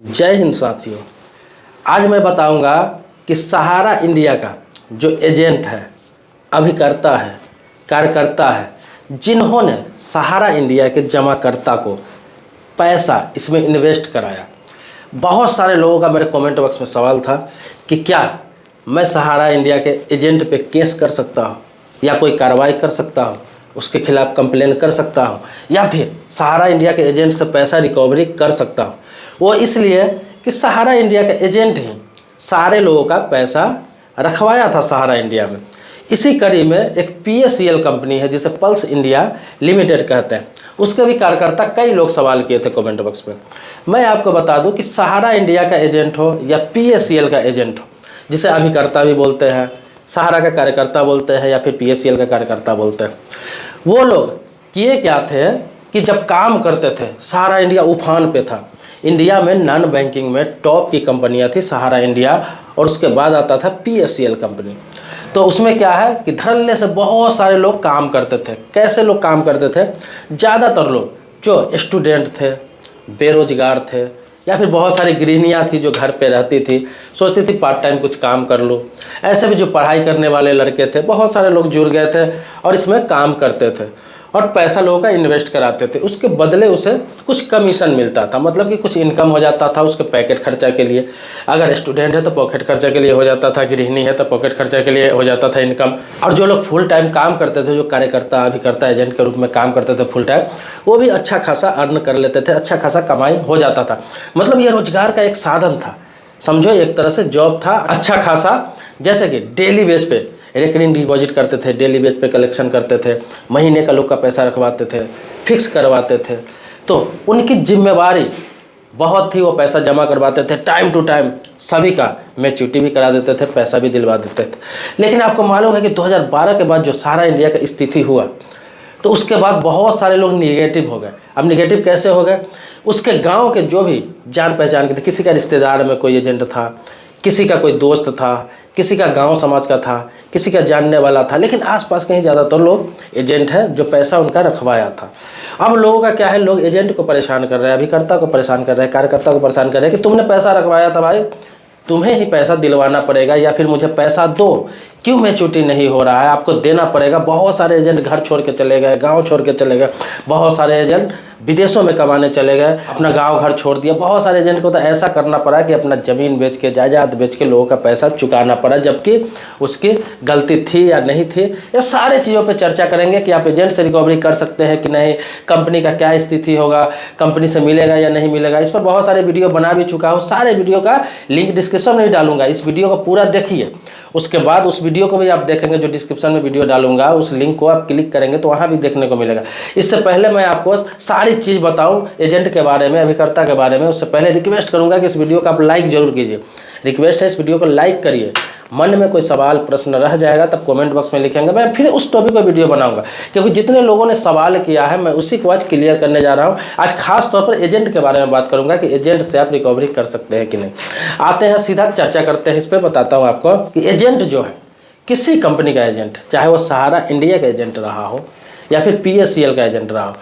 जय हिंद साथियों। आज मैं बताऊंगा कि सहारा इंडिया का जो एजेंट है, अभिकर्ता है, कार्यकर्ता है, जिन्होंने सहारा इंडिया के जमाकर्ता को पैसा इसमें इन्वेस्ट कराया। बहुत सारे लोगों का मेरे कमेंट बॉक्स में सवाल था कि क्या मैं सहारा इंडिया के एजेंट पे केस कर सकता हूँ या कोई कार्रवाई कर सकता हूँ, उसके खिलाफ कंप्लेन कर सकता हूँ या फिर सहारा इंडिया के एजेंट से पैसा रिकवरी कर सकता हूँ। वो इसलिए कि सहारा इंडिया का एजेंट ही सारे लोगों का पैसा रखवाया था सहारा इंडिया में। इसी कड़ी में एक PSEL कंपनी है जिसे पल्स इंडिया लिमिटेड कहते हैं, उसके भी कार्यकर्ता कई लोग सवाल किए थे कमेंट बॉक्स में। मैं आपको बता दूं कि सहारा इंडिया का एजेंट हो या PSEL का एजेंट हो, जिसे अभिकर्ता भी बोलते हैं, सहारा का कार्यकर्ता बोलते हैं या फिर PSEL का कार्यकर्ता बोलते हैं, वो लोग किए क्या थे कि जब काम करते थे सहारा इंडिया उफान पे था। इंडिया में नॉन बैंकिंग में टॉप की कंपनियां थी सहारा इंडिया और उसके बाद आता था PSEL कंपनी। तो उसमें क्या है कि धड़ल्ले से बहुत सारे लोग काम करते थे। कैसे लोग काम करते थे? ज़्यादातर लोग जो स्टूडेंट थे, बेरोजगार थे, या फिर बहुत सारी गृहिणियाँ थी जो घर पे रहती थी, सोचती थी पार्ट टाइम कुछ काम कर लूँ। ऐसे भी जो पढ़ाई करने वाले लड़के थे, बहुत सारे लोग जुड़ गए थे और इसमें काम करते थे और पैसा लोगों का इन्वेस्ट कराते थे। उसके बदले उसे कुछ कमीशन मिलता था, मतलब कि कुछ इनकम हो जाता था उसके पैकेट खर्चा के लिए। अगर स्टूडेंट है तो पॉकेट खर्चा के लिए हो जाता था, गृहिणी है तो पॉकेट खर्चा के लिए हो जाता था इनकम। और जो लोग फुल टाइम काम करते थे, जो कार्यकर्ता अभिकर्ता एजेंट के रूप में काम करते थे फुल टाइम, वो भी अच्छा खासा अर्न कर लेते थे, अच्छा खासा कमाई हो जाता था। मतलब ये रोजगार का एक साधन था, समझो एक तरह से जॉब था अच्छा खासा। जैसे कि डेली बेस पे रिकरिंग डिपॉजिट करते थे, डेली बेस पे कलेक्शन करते थे, महीने का लोग का पैसा रखवाते थे, फिक्स करवाते थे। तो उनकी जिम्मेवारी बहुत थी, वो पैसा जमा करवाते थे टाइम टू टाइम, सभी का मैच्योरिटी भी करा देते थे, पैसा भी दिलवा देते थे। लेकिन आपको मालूम है कि 2012 के बाद जो सहारा इंडिया का स्थिति हुआ, तो उसके बाद बहुत सारे लोग निगेटिव हो गए। अब निगेटिव कैसे हो गए? उसके गाँव के जो भी जान पहचान के थे, किसी का रिश्तेदार में कोई एजेंट था, किसी का कोई दोस्त था, किसी का गांव समाज का था, किसी का जानने वाला था, लेकिन आसपास कहीं ज़्यादातर लोग एजेंट है जो पैसा उनका रखवाया था। अब लोगों का क्या है, लोग एजेंट को परेशान कर रहे हैं, अभिकर्ता को परेशान कर रहे हैं, कार्यकर्ता को परेशान कर रहे हैं कि तुमने पैसा रखवाया था भाई, तुम्हें ही पैसा दिलवाना पड़ेगा या फिर मुझे पैसा दो। क्यों मैच्योरिटी नहीं हो रहा है? आपको देना पड़ेगा। बहुत सारे एजेंट घर छोड़ के चले गए, गांव छोड़ के चले गए, बहुत सारे एजेंट विदेशों में कमाने चले गए, अपना गांव घर छोड़ दिया। बहुत सारे एजेंट को तो ऐसा करना पड़ा कि अपना ज़मीन बेच के, जायदाद बेच के लोगों का पैसा चुकाना पड़ा, जबकि उसकी गलती थी या नहीं थी। ये सारे चीज़ों पे चर्चा करेंगे कि आप एजेंट से रिकवरी कर सकते हैं कि नहीं, कंपनी का क्या स्थिति होगा, कंपनी से मिलेगा या नहीं मिलेगा। इस पर बहुत सारे वीडियो बना भी चुका हूँ, सारे वीडियो का लिंक डिस्क्रिप्शन में डालूंगा। इस वीडियो को पूरा देखिए, उसके बाद उस वीडियो को भी आप देखेंगे जो डिस्क्रिप्शन में वीडियो डालूंगा, उस लिंक को आप क्लिक करेंगे तो वहाँ भी देखने को मिलेगा। इससे पहले मैं आपको सारी चीज़ बताऊं एजेंट के बारे में, अभिकर्ता के बारे में, उससे पहले रिक्वेस्ट करूंगा कि इस वीडियो को आप लाइक जरूर कीजिए। रिक्वेस्ट है, इस वीडियो को लाइक करिए। मन में कोई सवाल प्रश्न रह जाएगा तब कमेंट बॉक्स में लिखेंगे, मैं फिर उस टॉपिक पर वीडियो बनाऊंगा, क्योंकि जितने लोगों ने सवाल किया है मैं उसी को आज क्लियर करने जा रहा हूं। आज खास तौर पर एजेंट के बारे में बात करूंगा कि एजेंट से आप रिकवरी कर सकते हैं कि नहीं। आते हैं सीधा चर्चा करते हैं इस पर। बताता हूँ आपको कि एजेंट जो है, किसी कंपनी का एजेंट, चाहे वो सहारा इंडिया का एजेंट रहा हो या फिर PSEL का एजेंट रहा हो,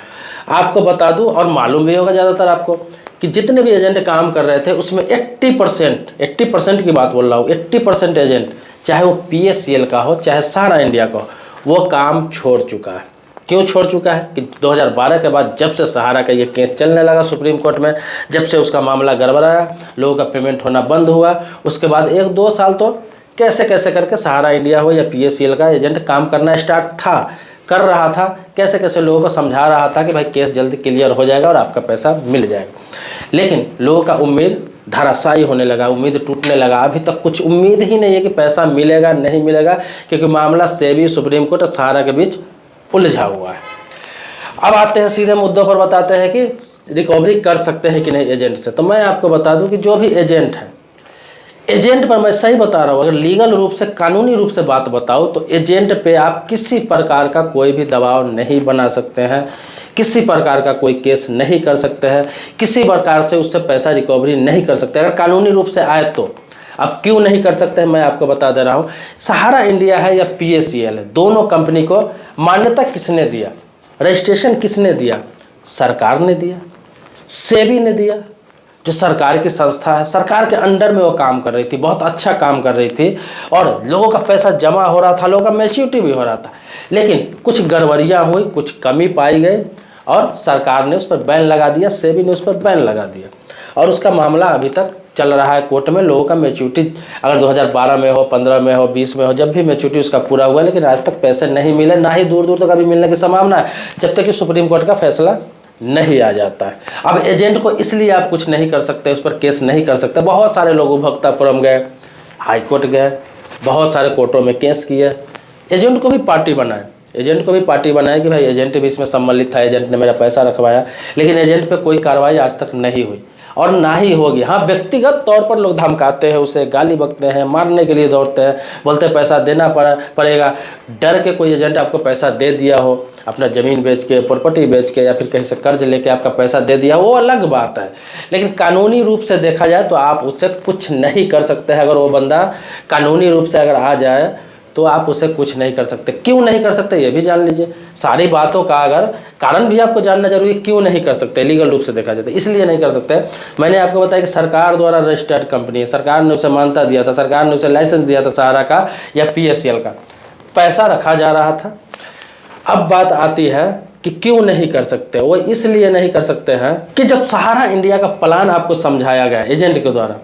आपको बता दूं और मालूम भी होगा ज़्यादातर आपको कि जितने भी एजेंट काम कर रहे थे उसमें 80% की बात बोल रहा हूँ, 80% एजेंट, चाहे वो PSEL का हो चाहे सहारा इंडिया का हो, वो काम छोड़ चुका है। क्यों छोड़ चुका है? कि 2012 के बाद जब से सहारा का ये केस चलने लगा सुप्रीम कोर्ट में, जब से उसका मामला गड़बड़ाया, लोगों का पेमेंट होना बंद हुआ, उसके बाद 1-2 साल तो कैसे कैसे करके सहारा इंडिया हो या PSEL का एजेंट काम करना स्टार्ट कर रहा था, कैसे कैसे लोगों को समझा रहा था कि भाई केस जल्दी क्लियर हो जाएगा और आपका पैसा मिल जाएगा। लेकिन लोगों का उम्मीद धराशायी होने लगा, उम्मीद टूटने लगा। अभी तक कुछ उम्मीद ही नहीं है कि पैसा मिलेगा नहीं मिलेगा, क्योंकि मामला सेबी, सुप्रीम कोर्ट और सहारा के बीच उलझा हुआ है। अब आते हैं सीधे मुद्दों पर, बताते हैं कि रिकवरी कर सकते हैं कि नहीं एजेंट से। तो मैं आपको बता दूं कि जो भी एजेंट है, एजेंट पर मैं सही बता रहा हूँ, अगर लीगल रूप से, कानूनी रूप से बात बताऊँ तो एजेंट पे आप किसी प्रकार का कोई भी दबाव नहीं बना सकते हैं, किसी प्रकार का कोई केस नहीं कर सकते हैं, किसी प्रकार से उससे पैसा रिकवरी नहीं कर सकते अगर कानूनी रूप से आए तो। अब क्यों नहीं कर सकते हैं मैं आपको बता दे रहा हूँ। सहारा इंडिया है या PSEL है, दोनों कंपनी को मान्यता किसने दिया, रजिस्ट्रेशन किसने दिया? सरकार ने दिया, सेबी ने दिया, जो सरकार की संस्था है, सरकार के अंडर में वो काम कर रही थी, बहुत अच्छा काम कर रही थी और लोगों का पैसा जमा हो रहा था, लोगों का मैच्योरिटी भी हो रहा था। लेकिन कुछ गड़बड़ियाँ हुई, कुछ कमी पाई गई और सरकार ने उस पर बैन लगा दिया, सेबी ने उस पर बैन लगा दिया और उसका मामला अभी तक चल रहा है कोर्ट में। लोगों का मैच्योरिटी अगर 2012 में हो, 15 में हो, 20 में हो, जब भी मैच्योरिटी उसका पूरा हुआ, लेकिन आज तक पैसे नहीं मिले, ना ही दूर दूर तक अभी मिलने की संभावना है, जब तक कि सुप्रीम कोर्ट का फैसला नहीं आ जाता है। अब एजेंट को इसलिए आप कुछ नहीं कर सकते, उस पर केस नहीं कर सकते। बहुत सारे लोग उपभोक्तापुरम गए, हाई कोर्ट गए, बहुत सारे कोर्टों में केस किए, एजेंट को भी पार्टी बनाए, एजेंट को भी पार्टी बनाए कि भाई एजेंट भी इसमें सम्मिलित था, एजेंट ने मेरा पैसा रखवाया, लेकिन एजेंट पे कोई कार्रवाई आज तक नहीं हुई और ना ही होगी। हाँ, व्यक्तिगत तौर पर लोग धमकाते हैं, उसे गाली बकते हैं, मारने के लिए दौड़ते हैं, बोलते हैं पैसा देना पड़ेगा। डर के कोई एजेंट आपको पैसा दे दिया हो, अपना ज़मीन बेच के, प्रॉपर्टी बेच के या फिर कहीं से कर्ज लेके आपका पैसा दे दिया, वो अलग बात है। लेकिन कानूनी रूप से देखा जाए तो आप उससे कुछ नहीं कर सकते हैं। अगर वो बंदा कानूनी रूप से अगर आ जाए तो आप उसे कुछ नहीं कर सकते। क्यों नहीं कर सकते ये भी जान लीजिए। सारी बातों का अगर कारण भी आपको जानना जरूरी है, क्यों नहीं कर सकते लीगल रूप से देखा जाए तो इसलिए नहीं कर सकते। मैंने आपको बताया कि सरकार द्वारा रजिस्टर्ड कंपनी है, सरकार ने उसे मान्यता दिया था, सरकार ने उसे लाइसेंस दिया था सहारा का या PSEL का, पैसा रखा जा रहा था। अब बात आती है कि क्यों नहीं कर सकते। वो इसलिए नहीं कर सकते हैं कि जब सहारा इंडिया का प्लान आपको समझाया गया एजेंट के द्वारा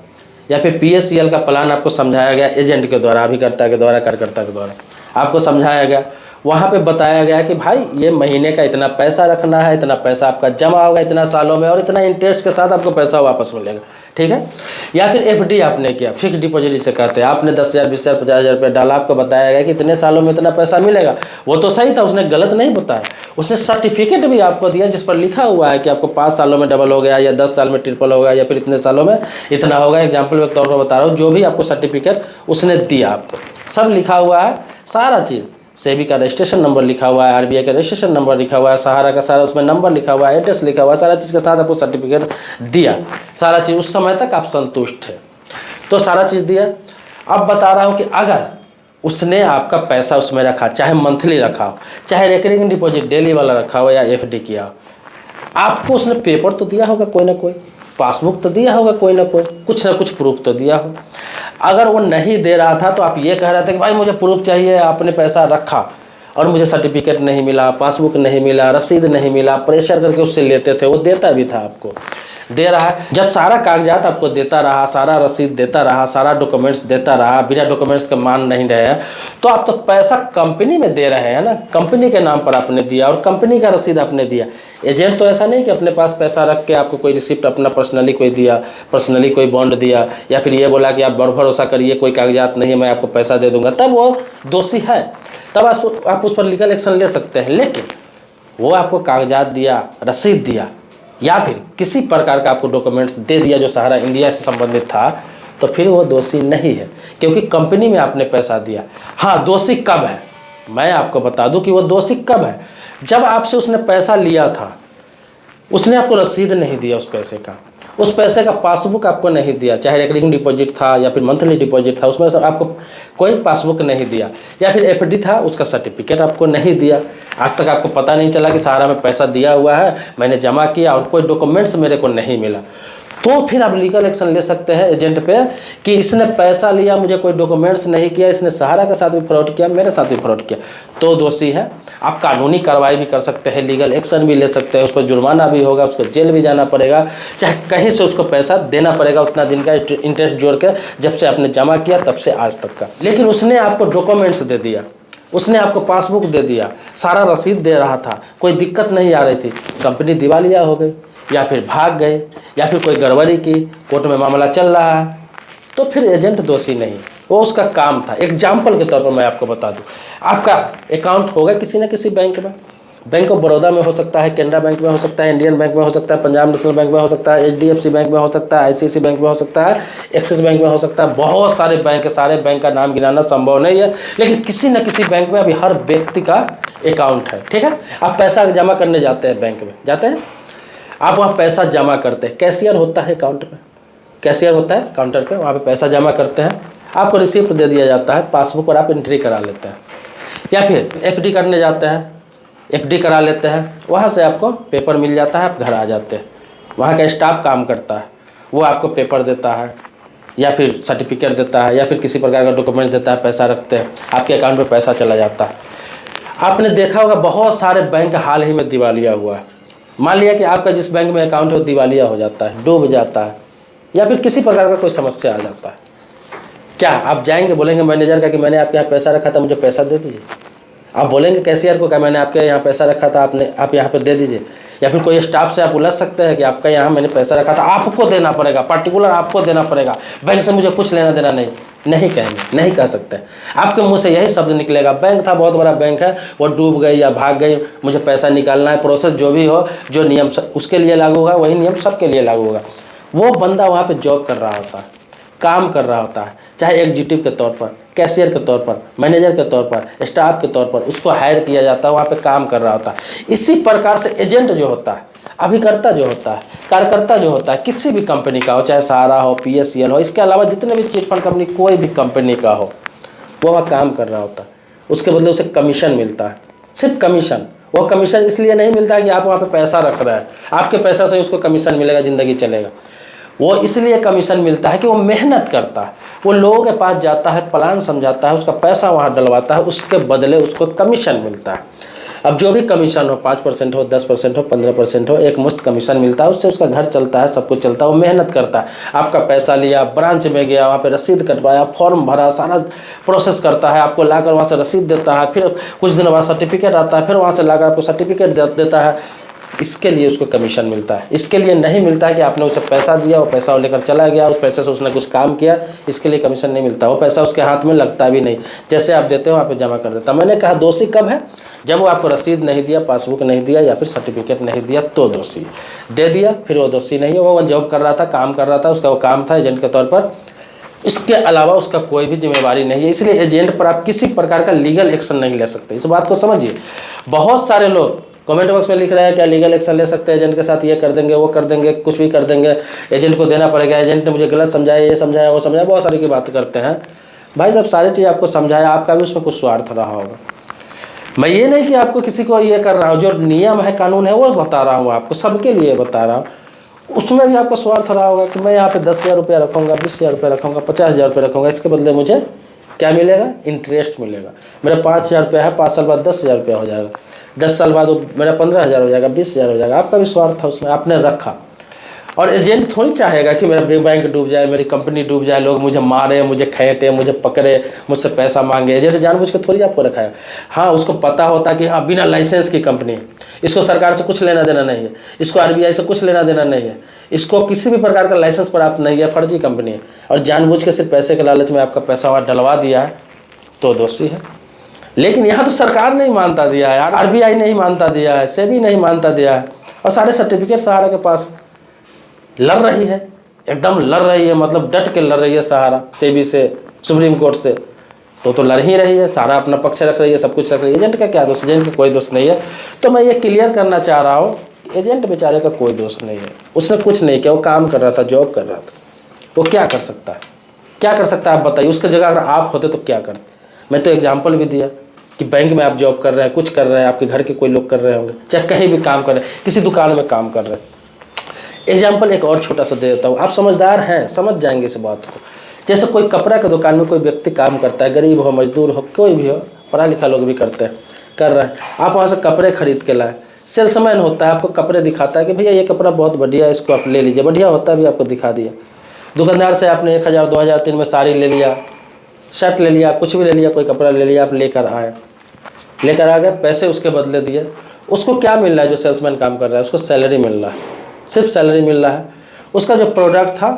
या फिर PSEL का प्लान आपको समझाया गया एजेंट के द्वारा, अभिकर्ता के द्वारा, कार्यकर्ता के द्वारा आपको समझाया गया, वहाँ पे बताया गया कि भाई ये महीने का इतना पैसा रखना है, इतना पैसा आपका जमा होगा इतना सालों में और इतना इंटरेस्ट के साथ आपको पैसा वापस मिलेगा, ठीक है। या फिर FD आपने किया, फिक्स डिपॉजिट जिसे कहते हैं, आपने 10,000, 20,000, 50,000 रुपये डाला, आपको बताया गया कि इतने सालों में इतना पैसा मिलेगा। वो तो सही था, उसने गलत नहीं बताया, उसने सर्टिफिकेट भी आपको दिया जिस पर लिखा हुआ है कि आपको 5 सालों में डबल हो गया या 10 साल में ट्रिपल होगा या फिर इतने सालों में इतना होगा। एग्जाम्पल के तौर पर बता रहा हूँ, जो भी आपको सर्टिफिकेट उसने दिया, आपको सब लिखा हुआ है, सारा चीज़। सेबी का रजिस्ट्रेशन नंबर लिखा हुआ है, RBI का रजिस्ट्रेशन नंबर लिखा हुआ है, सहारा का सारा उसमें नंबर लिखा हुआ है, एड्रेस लिखा हुआ है, सारा चीज़ के साथ आपको सर्टिफिकेट दिया, सारा चीज़। उस समय तक आप संतुष्ट थे तो सारा चीज़ दिया। अब बता रहा हूँ कि अगर उसने आपका पैसा उसमें रखा, चाहे मंथली रखा हो, चाहे रेकरिंग डिपॉजिट डेली वाला रखा हो या FD किया हो, आपको उसने पेपर तो दिया होगा, कोई ना कोई पासबुक तो दिया होगा, कोई ना कोई कुछ ना कुछ प्रूफ तो दिया हो। अगर वो नहीं दे रहा था तो आप ये कह रहे थे कि भाई मुझे प्रूफ चाहिए, आपने पैसा रखा और मुझे सर्टिफिकेट नहीं मिला, पासबुक नहीं मिला, रसीद नहीं मिला, प्रेशर करके उससे लेते थे, वो देता भी था, आपको दे रहा है। जब सारा कागजात आपको देता रहा, सारा रसीद देता रहा, सारा डॉक्यूमेंट्स देता रहा, बिना डॉक्यूमेंट्स के मान नहीं रहे हैं, तो आप तो पैसा कंपनी में दे रहे हैं ना, कंपनी के नाम पर आपने दिया और कंपनी का रसीद आपने दिया। एजेंट तो ऐसा नहीं कि अपने पास पैसा रख के आपको कोई रिसिप्ट अपना पर्सनली कोई दिया, पर्सनली कोई बॉन्ड दिया या फिर ये बोला कि आप भरोसा करिए, कोई कागजात नहीं है, मैं आपको पैसा दे दूंगा, तब वो दोषी है, तब आप उस पर लीगल एक्शन ले सकते हैं। लेकिन वो आपको कागजात दिया, रसीद दिया या फिर किसी प्रकार का आपको डॉक्यूमेंट्स दे दिया जो सहारा इंडिया से संबंधित था, तो फिर वो दोषी नहीं है, क्योंकि कंपनी में आपने पैसा दिया। हाँ, दोषी कब है मैं आपको बता दूं कि वो दोषी कब है। जब आपसे उसने पैसा लिया था, उसने आपको रसीद नहीं दिया उस पैसे का, उस पैसे का पासबुक आपको नहीं दिया, चाहे रेकरिंग डिपॉजिट था या फिर मंथली डिपॉजिट था, उसमें आपको कोई पासबुक नहीं दिया, या फिर FD था उसका सर्टिफिकेट आपको नहीं दिया। आज तक आपको पता नहीं चला कि सहारा में पैसा दिया हुआ है, मैंने जमा किया और कोई डॉक्यूमेंट्स मेरे को नहीं मिला, तो फिर आप लीगल एक्शन ले सकते हैं एजेंट पे कि इसने पैसा लिया, मुझे कोई डॉक्यूमेंट्स नहीं किया, इसने सहारा के साथ भी फ्रॉड किया, मेरे साथ भी फ्रॉड किया, तो दोषी है। आप कानूनी कार्रवाई भी कर सकते हैं, लीगल एक्शन भी ले सकते हैं, उसको जुर्माना भी होगा, उसको जेल भी जाना पड़ेगा, चाहे कहीं से उसको पैसा देना पड़ेगा उतना दिन का इंटरेस्ट जोड़ के, जब से आपने जमा किया तब से आज तक का। लेकिन उसने आपको डॉक्यूमेंट्स दे दिया, उसने आपको पासबुक दे दिया, सारा रसीद दे रहा था, कोई दिक्कत नहीं आ रही थी, कंपनी दिवालिया हो गई या फिर भाग गए या फिर कोई गड़बड़ी की, कोर्ट में मामला चल रहा है, तो फिर एजेंट दोषी नहीं, वो उसका काम था। एग्जाम्पल के तौर पर मैं आपको बता दूं, आपका अकाउंट होगा किसी न किसी बैंक में, बैंक ऑफ बड़ौदा में हो सकता है, कैनरा बैंक में हो सकता है, इंडियन बैंक में हो सकता है, पंजाब नेशनल बैंक में हो सकता है, HDFC बैंक में हो सकता है, ICICI बैंक में हो सकता है, एक्सिस बैंक में हो सकता है, बहुत सारे बैंक है, सारे बैंक का नाम गिनाना संभव नहीं है, लेकिन किसी न किसी बैंक में अभी हर व्यक्ति का अकाउंट है, ठीक है। आप पैसा जमा करने जाते हैं, बैंक में जाते हैं, आप वहाँ पैसा जमा करते हैं, कैशियर होता है अकाउंट में, कैशियर होता है काउंटर पे, वहाँ पे पैसा जमा करते हैं, आपको रिसिप्ट दे दिया जाता है, पासबुक पर आप एंट्री करा लेते हैं, या फिर FD करने जाते हैं, FD करा लेते हैं, वहाँ से आपको पेपर मिल जाता है, आप घर आ जाते हैं, वहाँ का स्टाफ काम करता है, वो आपको पेपर देता है या फिर सर्टिफिकेट देता है या फिर किसी प्रकार का डॉक्यूमेंट देता है, पैसा रखते हैं, आपके अकाउंट में पैसा चला जाता है। आपने देखा होगा बहुत सारे बैंक हाल ही में दिवालिया हुआ है। मान लिया कि आपका जिस बैंक में अकाउंट है वो दिवालिया हो जाता है, डूब जाता है या फिर किसी प्रकार का कोई समस्या आ जाता है, क्या आप जाएंगे बोलेंगे मैनेजर का कि मैंने आपके यहाँ पैसा रखा था, मुझे पैसा दे दीजिए? आप बोलेंगे कैशियर को कि मैंने आपके यहाँ पैसा रखा था, आप यहाँ पे दे दीजिए? या फिर कोई स्टाफ से आप उलझ सकते हैं कि आपका यहाँ मैंने पैसा रखा था, आपको देना पड़ेगा, पर्टिकुलर आपको देना पड़ेगा, बैंक से मुझे कुछ लेना देना नहीं? नहीं कहेंगे, नहीं कह सकते। आपके मुंह से यही शब्द निकलेगा, बैंक था, बहुत बड़ा बैंक है, वो डूब गई या भाग गई, मुझे पैसा निकालना है। प्रोसेस जो भी हो, जो नियम उसके लिए लागू होगा वही नियम सबके लिए लागू होगा। वो बंदा वहाँ पे जॉब कर रहा होता है, काम कर रहा होता है, चाहे एग्जीक्यूटिव के तौर पर, कैशियर के तौर पर, मैनेजर के तौर पर, स्टाफ के तौर पर उसको हायर किया जाता है, वहाँ पे काम कर रहा होता है। इसी प्रकार से एजेंट जो होता है, अभिकर्ता जो होता है, कार्यकर्ता जो होता है, किसी भी कंपनी का हो, चाहे सहारा हो, PSCL हो, इसके अलावा जितने भी चिट फंड कंपनी कोई भी कंपनी का हो, वो वहाँ काम कर रहा होता है। उसके बदले उसे कमीशन मिलता है, सिर्फ कमीशन। वो कमीशन इसलिए नहीं मिलता है कि आप वहाँ पे पैसा रख रहे हैं, आपके पैसा से उसको कमीशन मिलेगा, ज़िंदगी चलेगा। वो इसलिए कमीशन मिलता है कि वो मेहनत करता है, वो लोगों के पास जाता है, प्लान समझाता है, उसका पैसा वहाँ डलवाता है, उसके बदले उसको कमीशन मिलता है। अब जो भी कमीशन हो, 5% हो, 10% हो, 15% हो, एक मुश्त कमीशन मिलता है, उससे उसका घर चलता है, सब कुछ चलता है। वो मेहनत करता है, आपका पैसा लिया, ब्रांच में गया, वहाँ पे रसीद कटवाया, फॉर्म भरा, सारा प्रोसेस करता है, आपको लाकर वहाँ से रसीद देता है, फिर कुछ दिन बाद सर्टिफिकेट आता है, फिर वहाँ से लाकर आपको सर्टिफिकेट देता है। इसके लिए उसको कमीशन मिलता है। इसके लिए नहीं मिलता है कि आपने उसे पैसा दिया, वो पैसा वो लेकर चला गया, उस पैसे से उसने कुछ काम किया, इसके लिए कमीशन नहीं मिलता। वो पैसा उसके हाथ में लगता भी नहीं, जैसे आप देते हो वहाँ पे जमा कर देता। मैंने कहा दोषी कब है? जब वो आपको रसीद नहीं दिया, पासबुक नहीं दिया या फिर सर्टिफिकेट नहीं दिया तो दोषी। दे दिया फिर वो दोषी नहीं है। वो जॉब कर रहा था, काम कर रहा था, उसका वो काम था एजेंट के तौर पर, इसके अलावा उसका कोई भी जिम्मेवारी नहीं है। इसलिए एजेंट पर आप किसी प्रकार का लीगल एक्शन नहीं ले सकते, इस बात को समझिए। बहुत सारे लोग कमेंट बॉक्स में लिख रहे हैं क्या लीगल एक्शन ले सकते हैं, एजेंट के साथ ये कर देंगे, वो कर देंगे, कुछ भी कर देंगे, एजेंट को देना पड़ेगा, एजेंट ने मुझे गलत समझाया, ये समझाया, वो समझाया, बहुत सारी की बात करते हैं। भाई साहब सारी चीज़ आपको समझाया, आपका भी उसमें कुछ स्वार्थ रहा होगा। मैं ये नहीं कि आपको किसी को ये कर रहा हूँ, जो नियम है, कानून है, वो बता रहा हूँ, आपको सबके लिए बता रहा हूँ। उसमें भी आपको स्वार्थ रहा होगा कि मैं यहाँ पे 10,000 रुपया रखूँगा, 20,000 रुपया रखूँगा, 50,000 रुपया रखूँगा, इसके बदले मुझे क्या मिलेगा? इंटरेस्ट मिलेगा। मेरा 5,000 रुपया है, 5 साल बाद 10,000 रुपया हो जाएगा, 10 साल बाद मेरा 15,000 हो जाएगा, 20,000 हो जाएगा। आपका भी स्वार्थ था उसमें, आपने रखा। और एजेंट थोड़ी चाहेगा कि मेरा बैंक डूब जाए, मेरी कंपनी डूब जाए, लोग मुझे मारे, मुझे खेटे, मुझे पकड़े, मुझसे पैसा मांगे। एजेंट जानबूझ के थोड़ी आपको रखा है। हाँ, उसको पता होता कि हाँ बिना लाइसेंस की कंपनी है, इसको सरकार से कुछ लेना देना नहीं है, इसको RBI से कुछ लेना देना नहीं है, इसको किसी भी प्रकार का लाइसेंस प्राप्त नहीं है, फर्जी कंपनी है, और जानबूझ के सिर्फ पैसे के लालच में आपका पैसा वहाँ डलवा दिया है तो दोषी है। लेकिन यहाँ तो सरकार नहीं मानता दिया है, RBI नहीं मानता दिया है, सेबी नहीं मानता दिया है, और सारे सर्टिफिकेट सहारा के पास लड़ रही है, एकदम लड़ रही है, मतलब डट के लड़ रही है सहारा सेबी से, सुप्रीम कोर्ट से, तो लड़ ही रही है, सारा अपना पक्ष रख रही है, सब कुछ रख रही है। एजेंट का क्या दोष? एजेंट का कोई दोष नहीं है। तो मैं ये क्लियर करना चाह रहा हूँ, एजेंट बेचारे का कोई दोष नहीं है, उसने कुछ नहीं किया, वो काम कर रहा था, जॉब कर रहा था, वो क्या कर सकता है? क्या कर सकता है आप बताइए? उसकी जगह अगर आप होते तो क्या करते? मैं तो एग्जाम्पल भी दिया कि बैंक में आप जॉब कर रहे हैं, कुछ कर रहे हैं, आपके घर के कोई लोग कर रहे होंगे, चाहे कहीं भी काम कर रहे हैं, किसी दुकान में काम कर रहे हैं। एग्जाम्पल एक और छोटा सा दे देता हूँ, आप समझदार हैं, समझ जाएंगे इस बात को। जैसे कोई कपड़ा के दुकान में कोई व्यक्ति काम करता है, गरीब हो, मजदूर हो, कोई भी हो, पढ़ा लिखा लोग भी करते हैं, कर रहे हैं। आप वहाँ से कपड़े खरीद के लाए, सेल्समैन होता है, आपको कपड़े दिखाता है कि भैया ये कपड़ा बहुत बढ़िया है, इसको आप ले लीजिए, बढ़िया होता है भी, आपको दिखा दिया। दुकानदार से आपने 1,000, 2,000, 3 में साड़ी ले लिया, शर्ट ले लिया, कुछ भी ले लिया, कोई कपड़ा ले लिया, आप लेकर आए, लेकर आ गए, पैसे उसके बदले दिए। उसको क्या मिल रहा है? जो सेल्समैन काम कर रहा है उसको सैलरी मिल रहा है, सिर्फ सैलरी मिल रहा है। उसका जो प्रोडक्ट था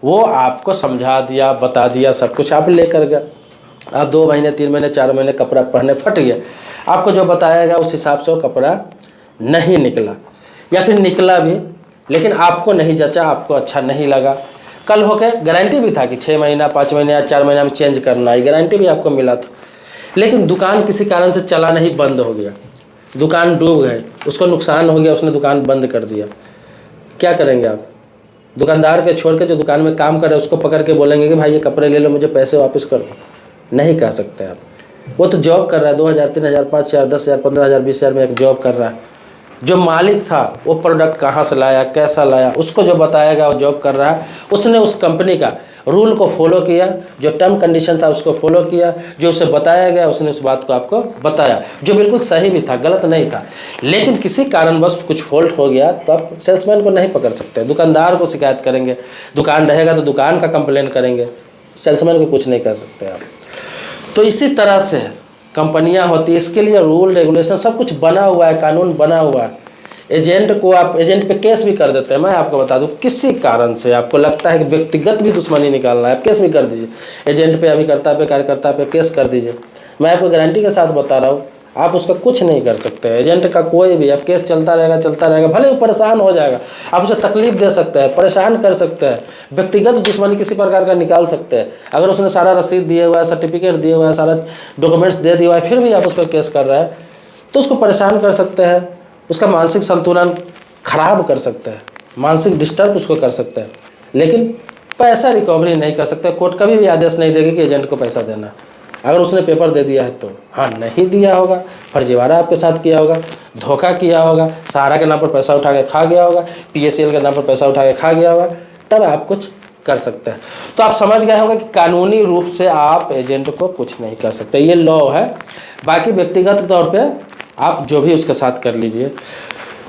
वो आपको समझा दिया, बता दिया, सब कुछ आप लेकर गए। आप 2 महीने, 3 महीने, 4 महीने कपड़ा पहने, फट गया। आपको जो बताया गया उस हिसाब से वो कपड़ा नहीं निकला, या फिर निकला भी लेकिन आपको नहीं जचा, आपको अच्छा नहीं लगा। कल होके गारंटी भी था कि 6 महीना, 5 महीना या 4 महीना में चेंज करना है, गारंटी भी आपको मिला था। लेकिन दुकान किसी कारण से चला नहीं, बंद हो गया, दुकान डूब गए, उसको नुकसान हो गया, उसने दुकान बंद कर दिया। क्या करेंगे आप? दुकानदार के छोड़ के जो दुकान में काम कर रहे हैं उसको पकड़ के बोलेंगे कि भाई ये कपड़े ले लो, मुझे पैसे वापस कर दो? नहीं कह सकते आप। वो तो जॉब कर रहा है, 2,000, 3,000, 5,000, 10,000, 15,000, 20,000 में एक जॉब कर रहा है, जो मालिक था वो प्रोडक्ट कहाँ से लाया, कैसा लाया, उसको जो बताएगा वो जॉब कर रहा है, उसने उस कंपनी का रूल को फॉलो किया, जो टर्म कंडीशन था उसको फॉलो किया, जो उसे बताया गया उसने उस बात को आपको बताया, जो बिल्कुल सही भी था, गलत नहीं था। लेकिन किसी कारणवश कुछ फॉल्ट हो गया तो आप सेल्समैन को नहीं पकड़ सकते, दुकानदार को शिकायत करेंगे, दुकान रहेगा तो दुकान का कंप्लेन करेंगे, सेल्समैन को कुछ नहीं कर सकते आप। तो इसी तरह से कंपनियां होती है, इसके लिए रूल रेगुलेशन सब कुछ बना हुआ है, कानून बना हुआ है। एजेंट को आप एजेंट पे केस भी कर देते हैं। मैं आपको बता दूं, किसी कारण से आपको लगता है कि व्यक्तिगत भी दुश्मनी निकालना है, आप केस भी कर दीजिए, एजेंट पे, अभिकर्ता पे, कार्यकर्ता पे केस कर दीजिए। मैं आपको गारंटी के साथ बता रहा हूँ, आप उसका कुछ नहीं कर सकते। एजेंट का कोई भी, आप केस चलता रहेगा, भले वो परेशान हो जाएगा, आप उसे तकलीफ दे सकते हैं, परेशान कर सकते हैं, व्यक्तिगत दुश्मनी किसी प्रकार का निकाल सकते हैं। अगर उसने सारा रसीद दिए हुआ है, सर्टिफिकेट दिए हुआ है, सारा डॉक्यूमेंट्स दे दिया हुआ है, फिर भी आप उस पर केस कर रहे हैं, तो उसको परेशान कर सकते हैं, उसका मानसिक संतुलन खराब कर सकते हैं, मानसिक डिस्टर्ब उसको कर सकते हैं, लेकिन पैसा रिकवरी नहीं कर सकते। कोर्ट कभी भी आदेश नहीं देगी कि एजेंट को पैसा देना। अगर उसने पेपर दे दिया है तो हाँ, नहीं दिया होगा, फर्जीवाड़ा आपके साथ किया होगा, धोखा किया होगा, सहारा के नाम पर पैसा उठा के खा गया होगा, PSL के नाम पर पैसा उठा के खा गया होगा, तब आप कुछ कर सकते हैं। तो आप समझ गए होंगे कि कानूनी रूप से आप एजेंट को कुछ नहीं कर सकते, ये लॉ है। बाकी व्यक्तिगत तौर पे आप जो भी उसके साथ कर लीजिए।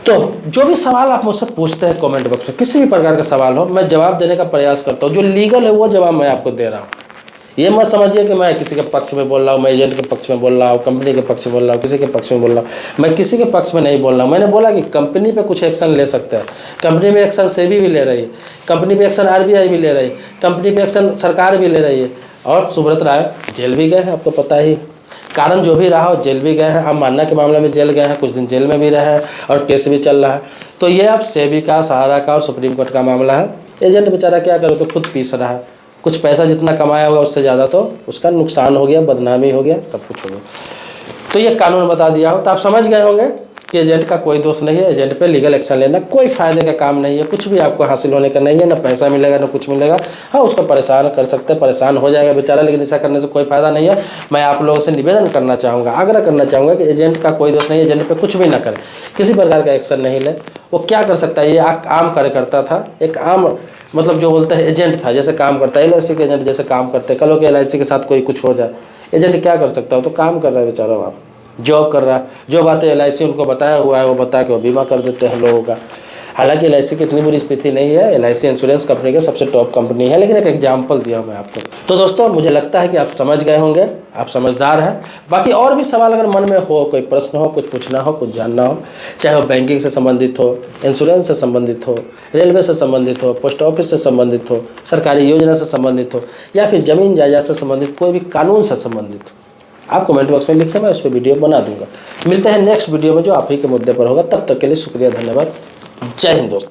तो जो भी सवाल आप मुझसे पूछते हैं कमेंट बॉक्स में, किसी भी प्रकार का सवाल हो, मैं जवाब देने का प्रयास करता हूँ। जो लीगल है वो जवाब मैं आपको दे रहा हूँ। ये मत समझिए कि मैं किसी के पक्ष में बोल रहा हूँ, मैं एजेंट के पक्ष में बोल रहा हूँ, कंपनी के पक्ष में बोल रहा हूँ, किसी के पक्ष में बोल रहा हूँ। मैं किसी के पक्ष में नहीं बोल रहा हूँ। मैंने बोला कि कंपनी पे कुछ एक्शन ले सकते हैं, कंपनी पे एक्शन सेबी भी ले रही है, कंपनी पे एक्शन RBI भी ले रही है, कंपनी पे एक्शन सरकार भी ले रही है, और सुब्रत राय जेल भी गए हैं, आपको पता ही। कारण जो भी रहा हो, जेल भी गए हैं, अब मानना के मामले में जेल गए हैं, कुछ दिन जेल में भी रहे हैं, और केस भी चल रहा है। तो ये अब सेबी का, सहारा का और सुप्रीम कोर्ट का मामला है। एजेंट बेचारा क्या करे, तो खुद पीस रहा है, कुछ पैसा जितना कमाया होगा उससे ज़्यादा तो उसका नुकसान हो गया, बदनामी हो गया, सब कुछ हो गया। तो ये कानून बता दिया हो तो आप समझ गए होंगे कि एजेंट का कोई दोष नहीं है, एजेंट पे लीगल एक्शन लेना कोई फ़ायदे का काम नहीं है, कुछ भी आपको हासिल होने का नहीं है, ना पैसा मिलेगा ना कुछ मिलेगा। हाँ, उसको परेशान कर सकते हैं, परेशान हो जाएगा बेचारा, लेकिन ऐसा करने से कोई फ़ायदा नहीं है। मैं आप लोगों से निवेदन करना चाहूँगा, आग्रह करना चाहूँगा कि एजेंट का कोई दोष नहीं है, एजेंट पे कुछ भी ना करें, किसी प्रकार का एक्शन नहीं ले। वो क्या कर सकता है, ये आम कार्यकर्ता था, एक आम मतलब जो बोलते हैं एजेंट था, जैसे काम करता है LIC के एजेंट जैसे काम करते हैं। कल के LIC के साथ कोई कुछ हो जाए, एजेंट क्या कर सकता है, तो काम कर रहा है बेचारा, वहाँ जॉब कर रहा है, जो बातें LIC उनको बताया हुआ है वो बता के वो बीमा कर देते हैं लोगों का। हालांकि LIC की इतनी बुरी स्थिति नहीं है, LIC इंश्योरेंस कंपनी का सबसे टॉप कंपनी है, लेकिन एक एग्जाम्पल दिया मैं आपको। तो दोस्तों, मुझे लगता है कि आप समझ गए होंगे, आप समझदार हैं। बाकी और भी सवाल अगर मन में हो, कोई प्रश्न हो, कुछ पूछना हो, कुछ जानना हो, चाहे वो बैंकिंग से संबंधित हो, इंश्योरेंस से संबंधित हो, रेलवे से संबंधित हो, पोस्ट ऑफिस से संबंधित हो, सरकारी योजना से संबंधित हो, या फिर ज़मीन जायदाद से संबंधित, कोई भी कानून से संबंधित हो, आप कमेंट बॉक्स में लिखें, मैं उस पर वीडियो बना दूंगा। मिलते हैं नेक्स्ट वीडियो में जो आप ही के मुद्दे पर होगा। तब तक के लिए शुक्रिया, धन्यवाद, जय हिंद दोस्तों।